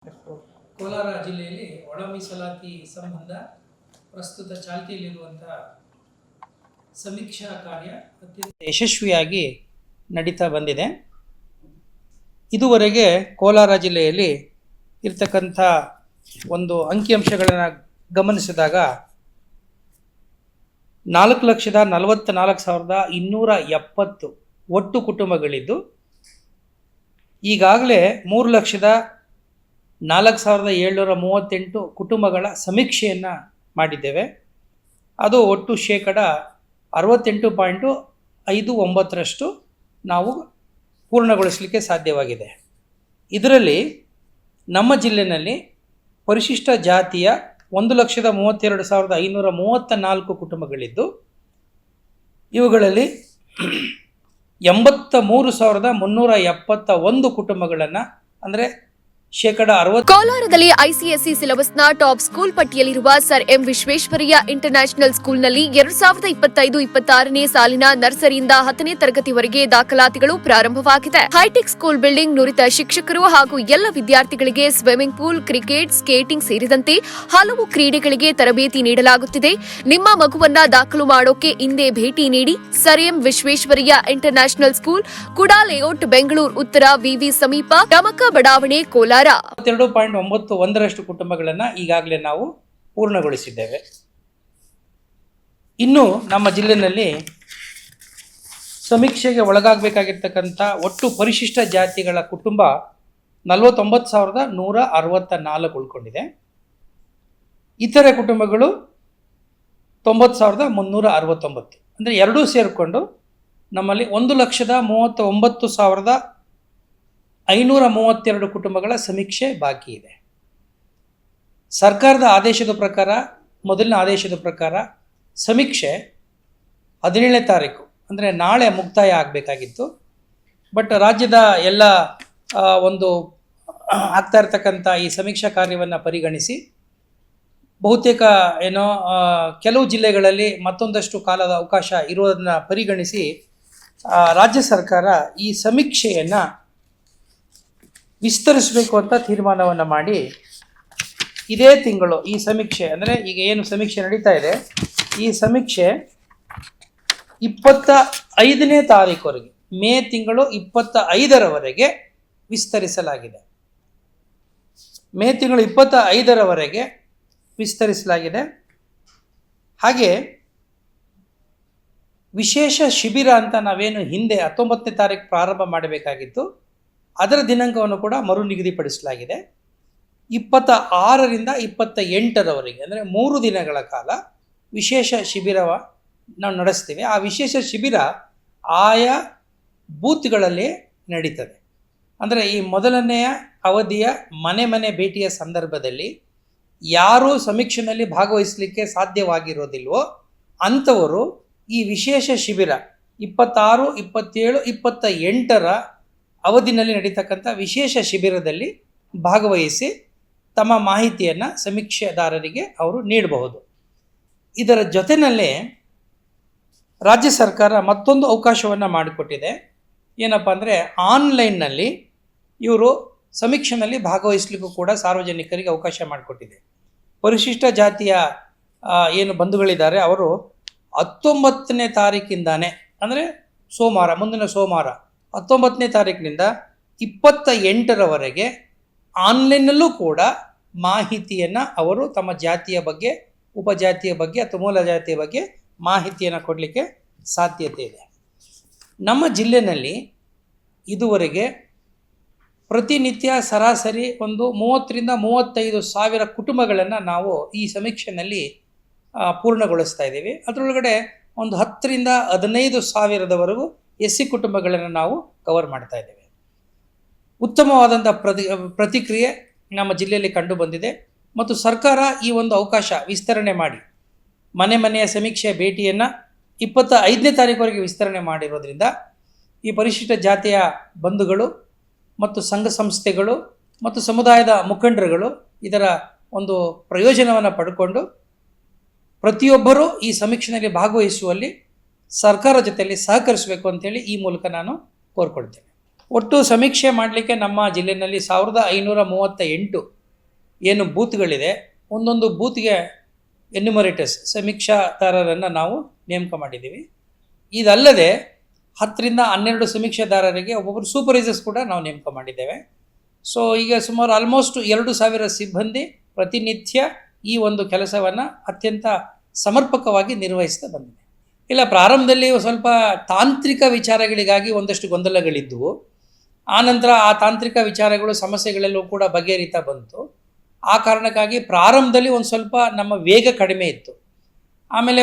ಕೋಲಾರ ಜಿಲ್ಲೆಯಲ್ಲಿ ಒಳ ಮೀಸಲಾತಿ ಸಂಬಂಧ ಪ್ರಸ್ತುತ ಚಾಲ್ತಿಯಲ್ಲಿರುವಂತಹ ಸಮೀಕ್ಷಾ ಕಾರ್ಯ ಅತ್ಯಂತ ಯಶಸ್ವಿಯಾಗಿ ನಡೀತಾ ಬಂದಿದೆ. ಇದುವರೆಗೆ ಕೋಲಾರ ಜಿಲ್ಲೆಯಲ್ಲಿ ಇರ್ತಕ್ಕಂಥ ಒಂದು ಅಂಕಿಅಂಶಗಳನ್ನು ಗಮನಿಸಿದಾಗ 4,44,270 ಒಟ್ಟು ಕುಟುಂಬಗಳಿದ್ದು, ಈಗಾಗಲೇ 3,04,738 ಕುಟುಂಬಗಳ ಸಮೀಕ್ಷೆಯನ್ನು ಮಾಡಿದ್ದೇವೆ. ಅದು ಒಟ್ಟು 68.59% ನಾವು ಪೂರ್ಣಗೊಳಿಸಲಿಕ್ಕೆ ಸಾಧ್ಯವಾಗಿದೆ. ಇದರಲ್ಲಿ ನಮ್ಮ ಜಿಲ್ಲೆಯಲ್ಲಿ ಪರಿಶಿಷ್ಟ ಜಾತಿಯ 1,32,534 ಕುಟುಂಬಗಳಿದ್ದು, ಇವುಗಳಲ್ಲಿ 83,371 ಕುಟುಂಬಗಳನ್ನು ಅಂದರೆ 60%. ಕೋಲಾರದಲ್ಲಿ ಐಸಿಎಸ್ಸಿ ಸಿಲೆಬಸ್ನ ಟಾಪ್ ಸ್ಕೂಲ್ ಪಟ್ಟಿಯಲ್ಲಿರುವ ಸರ್ ಎಂ ವಿಶ್ವೇಶ್ವರಯ್ಯ ಇಂಟರ್ನ್ಯಾಷನಲ್ ಸ್ಕೂಲ್ನಲ್ಲಿ 2025-26ನೇ ಸಾಲಿನ ನರ್ಸರಿಯಿಂದ 10ನೇ ತರಗತಿವರೆಗೆ ದಾಖಲಾತಿಗಳು ಪ್ರಾರಂಭವಾಗಿದೆ. ಹೈಟೆಕ್ ಸ್ಕೂಲ್ ಬಿಲ್ಡಿಂಗ್, ನುರಿತ ಶಿಕ್ಷಕರು ಹಾಗೂ ಎಲ್ಲ ವಿದ್ಯಾರ್ಥಿಗಳಿಗೆ ಸ್ವಿಮ್ಮಿಂಗ್ ಪೂಲ್, ಕ್ರಿಕೆಟ್, ಸ್ಕೇಟಿಂಗ್ ಸೇರಿದಂತೆ ಹಲವು ಕ್ರೀಡೆಗಳಿಗೆ ತರಬೇತಿ ನೀಡಲಾಗುತ್ತಿದೆ. ನಿಮ್ಮ ಮಗುವನ್ನ ದಾಖಲು ಮಾಡೋಕೆ ಇಂದೇ ಭೇಟಿ ನೀಡಿ. Sir M Visvesvaraya international school, ಕುಡಾ ಲೇಔಟ್, ಬೆಂಗಳೂರು ಉತ್ತರ, ವಿವಿ ಸಮೀಪ, ಟಮಕ ಬಡಾವಣೆ, ಕೋಲಾರ. 2.91% ಕುಟುಂಬಗಳನ್ನು ಈಗಾಗಲೇ ನಾವು ಪೂರ್ಣಗೊಳಿಸಿದ್ದೇವೆ. ಇನ್ನು ನಮ್ಮ ಜಿಲ್ಲೆಯಲ್ಲಿ ಸಮೀಕ್ಷೆಗೆ ಒಳಗಾಗಬೇಕಾಗಿರ್ತಕ್ಕಂಥ ಒಟ್ಟು ಪರಿಶಿಷ್ಟ ಜಾತಿಗಳ ಕುಟುಂಬ 49,164 ಉಳ್ಕೊಂಡಿದೆ. ಇತರೆ ಕುಟುಂಬಗಳು 90,369, ಅಂದರೆ ಎರಡೂ ಸೇರಿಕೊಂಡು ನಮ್ಮಲ್ಲಿ 1,39,532 ಕುಟುಂಬಗಳ ಸಮೀಕ್ಷೆ ಬಾಕಿ ಇದೆ. ಸರ್ಕಾರದ ಆದೇಶದ ಪ್ರಕಾರ, ಮೊದಲಿನ ಆದೇಶದ ಪ್ರಕಾರ ಸಮೀಕ್ಷೆ 17ನೇ ತಾರೀಕು ಅಂದರೆ ನಾಳೆ ಮುಕ್ತಾಯ ಆಗಬೇಕಾಗಿತ್ತು. ಬಟ್ ರಾಜ್ಯದ ಎಲ್ಲ ಒಂದು ಆಗ್ತಾ ಇರ್ತಕ್ಕಂಥ ಈ ಸಮೀಕ್ಷಾ ಕಾರ್ಯವನ್ನು ಪರಿಗಣಿಸಿ ಬಹುತೇಕ ಕೆಲವು ಜಿಲ್ಲೆಗಳಲ್ಲಿ ಮತ್ತೊಂದಷ್ಟು ಕಾಲದ ಅವಕಾಶ ಇರೋದನ್ನು ಪರಿಗಣಿಸಿ ರಾಜ್ಯ ಸರ್ಕಾರ ಈ ಸಮೀಕ್ಷೆಯನ್ನು ವಿಸ್ತರಿಸಬೇಕು ಅಂತ ತೀರ್ಮಾನವನ್ನು ಮಾಡಿ ಇದೇ ತಿಂಗಳು ಈ ಸಮೀಕ್ಷೆ ಅಂದರೆ ಈಗ ಏನು ಸಮೀಕ್ಷೆ ನಡೀತಾ ಇದೆ, ಈ ಸಮೀಕ್ಷೆ 25ನೇ ತಾರೀಕುವರೆಗೆ, ಮೇ ತಿಂಗಳು 25ರವರೆಗೆ ವಿಸ್ತರಿಸಲಾಗಿದೆ. ಮೇ ತಿಂಗಳು 25ರವರೆಗೆ ವಿಸ್ತರಿಸಲಾಗಿದೆ. ಹಾಗೆ ವಿಶೇಷ ಶಿಬಿರ ಅಂತ ನಾವೇನು ಹಿಂದೆ 19ನೇ ತಾರೀಕು ಪ್ರಾರಂಭ ಮಾಡಬೇಕಾಗಿತ್ತು, ಅದರ ದಿನಾಂಕವನ್ನು ಕೂಡ ಮರು ನಿಗದಿಪಡಿಸಲಾಗಿದೆ. 26ರಿಂದ 28ರವರೆಗೆ ಅಂದರೆ 3 ದಿನಗಳ ಕಾಲ ವಿಶೇಷ ಶಿಬಿರ ನಾವು ನಡೆಸ್ತೀವಿ. ಆ ವಿಶೇಷ ಶಿಬಿರ ಆಯಾ ಬೂತ್ಗಳಲ್ಲಿ ನಡೀತದೆ. ಅಂದರೆ ಈ ಮೊದಲನೆಯ ಅವಧಿಯ ಮನೆ ಭೇಟಿಯ ಸಂದರ್ಭದಲ್ಲಿ ಯಾರೂ ಸಮೀಕ್ಷೆಯಲ್ಲಿ ಭಾಗವಹಿಸಲಿಕ್ಕೆ ಸಾಧ್ಯವಾಗಿರೋದಿಲ್ವೋ ಅಂಥವರು ಈ ವಿಶೇಷ ಶಿಬಿರ 26, 27, 28ರ ಅವಧಿನಲ್ಲಿ ನಡೀತಕ್ಕಂಥ ವಿಶೇಷ ಶಿಬಿರದಲ್ಲಿ ಭಾಗವಹಿಸಿ ತಮ್ಮ ಮಾಹಿತಿಯನ್ನು ಸಮೀಕ್ಷೆದಾರರಿಗೆ ಅವರು ನೀಡಬಹುದು. ಇದರ ಜೊತೆಯಲ್ಲೇ ರಾಜ್ಯ ಸರ್ಕಾರ ಮತ್ತೊಂದು ಅವಕಾಶವನ್ನು ಮಾಡಿಕೊಟ್ಟಿದೆ. ಏನಪ್ಪ ಅಂದರೆ ಆನ್ಲೈನ್ನಲ್ಲಿ ಇವರು ಸಮೀಕ್ಷೆಯಲ್ಲಿ ಭಾಗವಹಿಸಲಿಕ್ಕೂ ಕೂಡ ಸಾರ್ವಜನಿಕರಿಗೆ ಅವಕಾಶ ಮಾಡಿಕೊಟ್ಟಿದೆ. ಪರಿಶಿಷ್ಟ ಜಾತಿಯ ಏನು ಬಂಧುಗಳಿದ್ದಾರೆ ಅವರು 19ನೇ ತಾರೀಕಿಂದಾನೇ ಅಂದರೆ ಸೋಮವಾರ, ಮುಂದಿನ ಸೋಮವಾರ 19ನೇ ತಾರೀಕಿನಿಂದ 28ರವರೆಗೆ ಆನ್ಲೈನ್ನಲ್ಲೂ ಕೂಡ ಮಾಹಿತಿಯನ್ನು ಅವರು ತಮ್ಮ ಜಾತಿಯ ಬಗ್ಗೆ, ಉಪಜಾತಿಯ ಬಗ್ಗೆ ಅಥವಾ ಮೂಲ ಜಾತಿಯ ಬಗ್ಗೆ ಮಾಹಿತಿಯನ್ನು ಕೊಡಲಿಕ್ಕೆ ಸಾಧ್ಯತೆ ಇದೆ. ನಮ್ಮ ಜಿಲ್ಲೆಯಲ್ಲಿ ಇದುವರೆಗೆ ಪ್ರತಿನಿತ್ಯ ಸರಾಸರಿ ಒಂದು 30ರಿಂದ 35 ಸಾವಿರ ಕುಟುಂಬಗಳನ್ನು ನಾವು ಈ ಸಮೀಕ್ಷೆಯಲ್ಲಿ ಪೂರ್ಣಗೊಳಿಸ್ತಾ ಇದ್ದೀವಿ. ಅದರೊಳಗಡೆ ಒಂದು 10ರಿಂದ 15 ಸಾವಿರದವರೆಗೂ SC ಕುಟುಂಬಗಳನ್ನು ನಾವು ಕವರ್ ಮಾಡ್ತಾ ಇದ್ದೇವೆ. ಉತ್ತಮವಾದಂಥ ಪ್ರತಿಕ್ರಿಯೆ ನಮ್ಮ ಜಿಲ್ಲೆಯಲ್ಲಿ ಕಂಡು ಬಂದಿದೆ ಮತ್ತು ಸರ್ಕಾರ ಈ ಒಂದು ಅವಕಾಶ ವಿಸ್ತರಣೆ ಮಾಡಿ ಮನೆಯ ಸಮೀಕ್ಷೆ ಭೇಟಿಯನ್ನು 25ನೇ ತಾರೀಕುವರೆಗೆ ವಿಸ್ತರಣೆ ಮಾಡಿರೋದ್ರಿಂದ ಈ ಪರಿಶಿಷ್ಟ ಜಾತಿಯ ಬಂಧುಗಳು ಮತ್ತು ಸಂಘ ಸಂಸ್ಥೆಗಳು ಮತ್ತು ಸಮುದಾಯದ ಮುಖಂಡರುಗಳು ಇದರ ಒಂದು ಪ್ರಯೋಜನವನ್ನು ಪಡ್ಕೊಂಡು ಪ್ರತಿಯೊಬ್ಬರೂ ಈ ಸಮೀಕ್ಷೆಯಲ್ಲಿ ಭಾಗವಹಿಸುವಲ್ಲಿ ಸರ್ಕಾರ ಜೊತೆಯಲ್ಲಿ ಸಹಕರಿಸಬೇಕು ಅಂತೇಳಿ ಈ ಮೂಲಕ ನಾನು ಕೋರ್ಕೊಳ್ತೇನೆ. ಒಟ್ಟು ಸಮೀಕ್ಷೆ ಮಾಡಲಿಕ್ಕೆ ನಮ್ಮ ಜಿಲ್ಲೆಯಲ್ಲಿ 1538 ಏನು ಬೂತ್ಗಳಿದೆ, ಒಂದೊಂದು ಬೂತ್ಗೆ ಎನ್ಯುಮರೇಟರ್ಸ್ ಸಮೀಕ್ಷಾದಾರರನ್ನು ನಾವು ನೇಮಕ ಮಾಡಿದ್ದೀವಿ. ಇದಲ್ಲದೆ 10 ರಿಂದ 12 ಸಮೀಕ್ಷೆದಾರರಿಗೆ ಒಬ್ಬೊಬ್ಬರು ಸೂಪರ್ವೈಸರ್ಸ್ ಕೂಡ ನಾವು ನೇಮಕ ಮಾಡಿದ್ದೇವೆ. ಸೊ ಈಗ ಸುಮಾರು ಆಲ್ಮೋಸ್ಟ್ 2,000 ಸಿಬ್ಬಂದಿ ಪ್ರತಿನಿತ್ಯ ಈ ಒಂದು ಕೆಲಸವನ್ನು ಅತ್ಯಂತ ಸಮರ್ಪಕವಾಗಿ ನಿರ್ವಹಿಸ್ತಾ ಬಂದಿದೆ. ಇಲ್ಲ, ಪ್ರಾರಂಭದಲ್ಲಿ ಸ್ವಲ್ಪ ತಾಂತ್ರಿಕ ವಿಚಾರಗಳಿಗಾಗಿ ಒಂದಷ್ಟು ಗೊಂದಲಗಳಿದ್ದವು. ಆನಂತರ ಆ ತಾಂತ್ರಿಕ ವಿಚಾರಗಳು ಸಮಸ್ಯೆಗಳೆಲ್ಲವೂ ಕೂಡ ಬಗೆಹರಿತಾ ಬಂತು. ಆ ಕಾರಣಕ್ಕಾಗಿ ಪ್ರಾರಂಭದಲ್ಲಿ ಒಂದು ಸ್ವಲ್ಪ ನಮ್ಮ ವೇಗ ಕಡಿಮೆ ಇತ್ತು. ಆಮೇಲೆ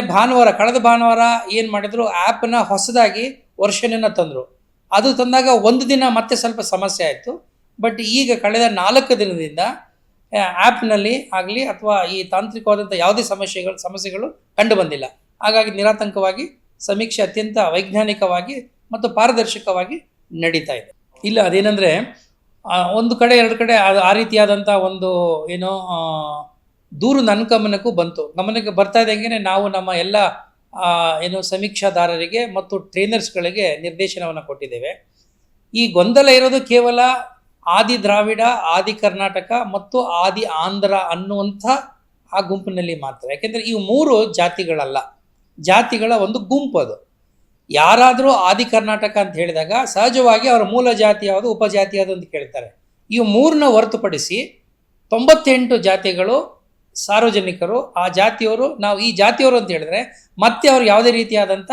ಕಳೆದ ಭಾನುವಾರ ಏನು ಮಾಡಿದ್ರು, ಆ್ಯಪನ್ನು ಹೊಸದಾಗಿ ವರ್ಷನನ್ನು ತಂದರು. ಅದು ತಂದಾಗ ಒಂದು ದಿನ ಮತ್ತೆ ಸ್ವಲ್ಪ ಸಮಸ್ಯೆ ಆಯಿತು. ಬಟ್ ಈಗ ಕಳೆದ 4 ದಿನದಿಂದ ಆ್ಯಪ್ನಲ್ಲಿ ಆಗಲಿ ಅಥವಾ ಈ ತಾಂತ್ರಿಕವಾದಂಥ ಯಾವುದೇ ಸಮಸ್ಯೆಗಳು ಕಂಡು ಬಂದಿಲ್ಲ. ಹಾಗಾಗಿ ನಿರಾತಂಕವಾಗಿ ಸಮೀಕ್ಷೆ ಅತ್ಯಂತ ವೈಜ್ಞಾನಿಕವಾಗಿ ಮತ್ತು ಪಾರದರ್ಶಕವಾಗಿ ನಡೀತಾ ಇದೆ. ಇಲ್ಲ, ಅದೇನೆಂದರೆ ಒಂದು ಕಡೆ 2 ಕಡೆ ಆ ರೀತಿಯಾದಂಥ ಒಂದು ದೂರು ನನ್ನ ಗಮನಕ್ಕೆ ಬರ್ತಾ ಇದ್ದಂಗೆ ನಾವು ನಮ್ಮ ಎಲ್ಲ ಸಮೀಕ್ಷಾದಾರರಿಗೆ ಮತ್ತು ಟ್ರೈನರ್ಸ್ಗಳಿಗೆ ನಿರ್ದೇಶನವನ್ನು ಕೊಟ್ಟಿದ್ದೇವೆ. ಈ ಗೊಂದಲ ಇರೋದು ಕೇವಲ ಆದಿ ದ್ರಾವಿಡ, ಆದಿ ಕರ್ನಾಟಕ ಮತ್ತು ಆದಿ ಆಂಧ್ರ ಅನ್ನುವಂಥ ಆ ಗುಂಪಿನಲ್ಲಿ ಮಾತ್ರ. ಯಾಕೆಂದರೆ ಈ 3 ಜಾತಿಗಳಲ್ಲ, ಜಾತಿಗಳ ಒಂದು ಗುಂಪು. ಅದು ಯಾರಾದರೂ ಆದಿ ಕರ್ನಾಟಕ ಅಂತ ಹೇಳಿದಾಗ ಸಹಜವಾಗಿ ಅವರ ಮೂಲ ಜಾತಿ ಯಾವುದು, ಉಪಜಾತಿ ಯಾವುದು ಅಂತ ಕೇಳ್ತಾರೆ. ಈ 3ನ್ನ ಹೊರತುಪಡಿಸಿ 98 ಜಾತಿಗಳು ಸಾರ್ವಜನಿಕರು. ಆ ಜಾತಿಯವರು, ನಾವು ಈ ಜಾತಿಯವರು ಅಂತ ಹೇಳಿದ್ರೆ ಮತ್ತೆ ಅವರು ಯಾವುದೇ ರೀತಿಯಾದಂಥ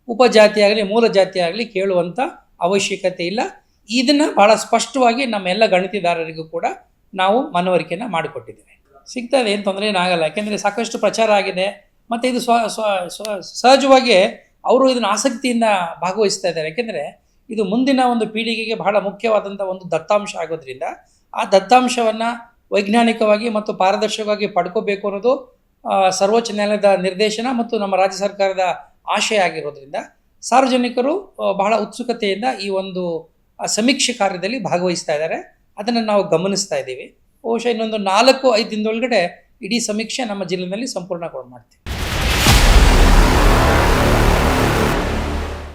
ಉಪಜಾತಿಯಾಗಲಿ ಮೂಲ ಜಾತಿಯಾಗಲಿ ಕೇಳುವಂಥ ಅವಶ್ಯಕತೆ ಇಲ್ಲ. ಇದನ್ನು ಭಾಳ ಸ್ಪಷ್ಟವಾಗಿ ನಮ್ಮ ಎಲ್ಲ ಗಣತಿದಾರರಿಗೂ ಕೂಡ ನಾವು ಮನವರಿಕೆಯನ್ನು ಮಾಡಿಕೊಟ್ಟಿದ್ದೇವೆ. ಸಿಗ್ತದೆ, ಏನು ತೊಂದರೆ ಏನಾಗಲ್ಲ. ಯಾಕೆಂದರೆ ಸಾಕಷ್ಟು ಪ್ರಚಾರ ಆಗಿದೆ ಮತ್ತು ಇದು ಸಹಜವಾಗಿ ಅವರು ಇದನ್ನು ಆಸಕ್ತಿಯಿಂದ ಭಾಗವಹಿಸ್ತಾ ಇದ್ದಾರೆ. ಯಾಕೆಂದರೆ ಇದು ಮುಂದಿನ ಒಂದು ಪೀಳಿಗೆಗೆ ಬಹಳ ಮುಖ್ಯವಾದಂಥ ಒಂದು ದತ್ತಾಂಶ ಆಗೋದ್ರಿಂದ ಆ ದತ್ತಾಂಶವನ್ನು ವೈಜ್ಞಾನಿಕವಾಗಿ ಮತ್ತು ಪಾರದರ್ಶಕವಾಗಿ ಪಡ್ಕೋಬೇಕು ಅನ್ನೋದು ಸರ್ವೋಚ್ಚ ನ್ಯಾಯಾಲಯದ ನಿರ್ದೇಶನ ಮತ್ತು ನಮ್ಮ ರಾಜ್ಯ ಸರ್ಕಾರದ ಆಶಯ ಆಗಿರೋದ್ರಿಂದ ಸಾರ್ವಜನಿಕರು ಬಹಳ ಉತ್ಸುಕತೆಯಿಂದ ಈ ಒಂದು ಸಮೀಕ್ಷೆ ಕಾರ್ಯದಲ್ಲಿ ಭಾಗವಹಿಸ್ತಾ ಇದ್ದಾರೆ. ಅದನ್ನು ನಾವು ಗಮನಿಸ್ತಾ ಇದ್ದೀವಿ. ಬಹುಶಃ ಇನ್ನೊಂದು 4-5 ದಿನದೊಳಗಡೆ ಇಡೀ ಸಮೀಕ್ಷೆ ನಮ್ಮ ಜಿಲ್ಲೆಯಲ್ಲಿ ಸಂಪೂರ್ಣಗೊಳ್ಳ ಮಾಡ್ತೀವಿ.